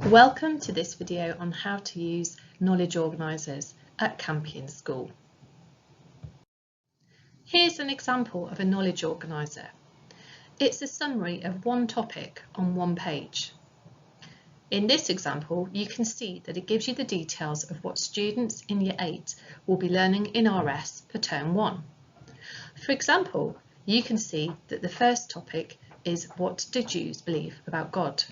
Welcome to this video on how to use knowledge organisers at Campion School. Here's an example of a knowledge organiser. It's a summary of one topic on one page. In this example, you can see that it gives you the details of what students in Year 8 will be learning in RS for Term 1. For example, you can see that the first topic is what do Jews believe about God?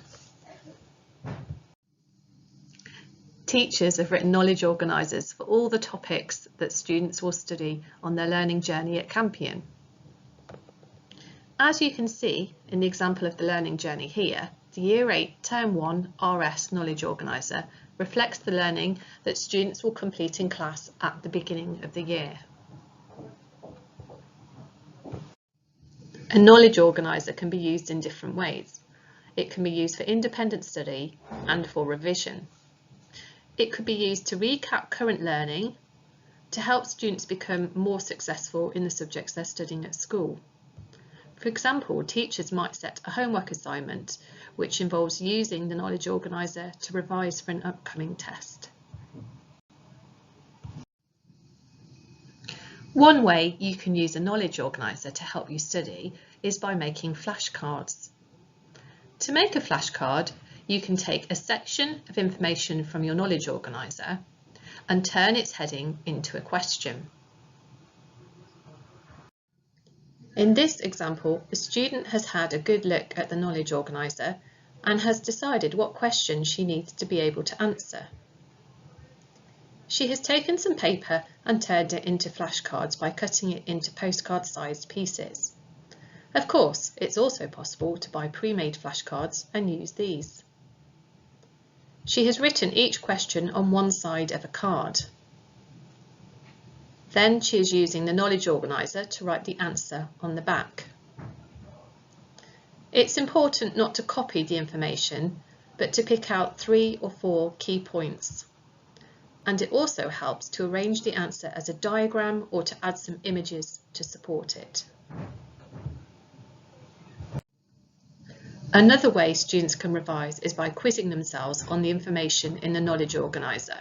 Teachers have written knowledge organisers for all the topics that students will study on their learning journey at Campion. As you can see in the example of the learning journey here, the Year 8 Term 1 RS knowledge organiser reflects the learning that students will complete in class at the beginning of the year. A knowledge organiser can be used in different ways. It can be used for independent study and for revision. It could be used to recap current learning, to help students become more successful in the subjects they're studying at school. For example, teachers might set a homework assignment which involves using the knowledge organiser to revise for an upcoming test. One way you can use a knowledge organiser to help you study is by making flashcards. To make a flashcard, you can take a section of information from your knowledge organiser and turn its heading into a question. In this example, the student has had a good look at the knowledge organiser and has decided what question she needs to be able to answer. She has taken some paper and turned it into flashcards by cutting it into postcard-sized pieces. Of course, it's also possible to buy pre-made flashcards and use these. She has written each question on one side of a card. Then she is using the knowledge organiser to write the answer on the back. It's important not to copy the information, but to pick out 3 or 4 key points. And it also helps to arrange the answer as a diagram or to add some images to support it. Another way students can revise is by quizzing themselves on the information in the knowledge organiser.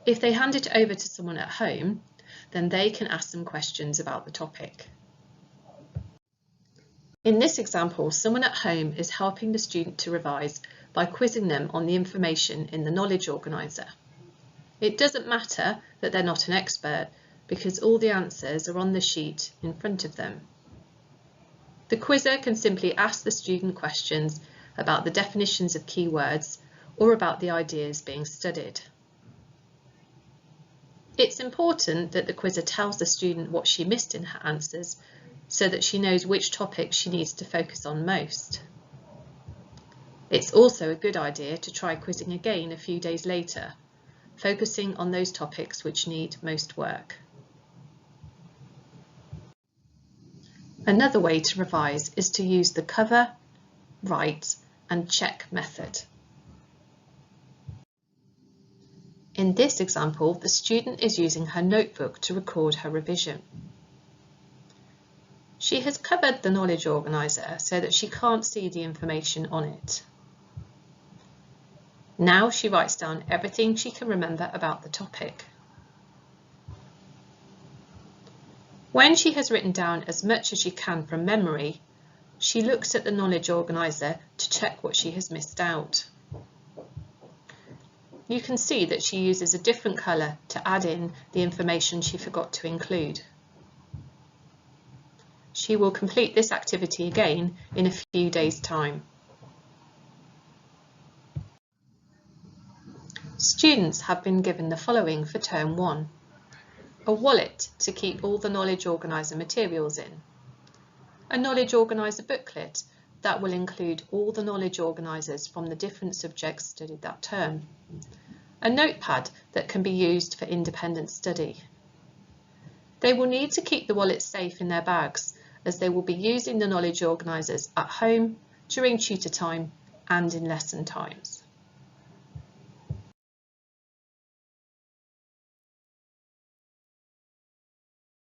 If they hand it over to someone at home, then they can ask them questions about the topic. In this example, someone at home is helping the student to revise by quizzing them on the information in the knowledge organiser. It doesn't matter that they're not an expert because all the answers are on the sheet in front of them. The quizzer can simply ask the student questions about the definitions of keywords or about the ideas being studied. It's important that the quizzer tells the student what she missed in her answers so that she knows which topics she needs to focus on most. It's also a good idea to try quizzing again a few days later, focusing on those topics which need most work. Another way to revise is to use the cover, write and check method. In this example, the student is using her notebook to record her revision. She has covered the knowledge organiser so that she can't see the information on it. Now she writes down everything she can remember about the topic. When she has written down as much as she can from memory, she looks at the knowledge organiser to check what she has missed out. You can see that she uses a different colour to add in the information she forgot to include. She will complete this activity again in a few days' time. Students have been given the following for Term 1. A wallet to keep all the knowledge organiser materials in. A knowledge organiser booklet that will include all the knowledge organisers from the different subjects studied that term. A notepad that can be used for independent study. They will need to keep the wallet safe in their bags as they will be using the knowledge organisers at home, during tutor time and in lesson times.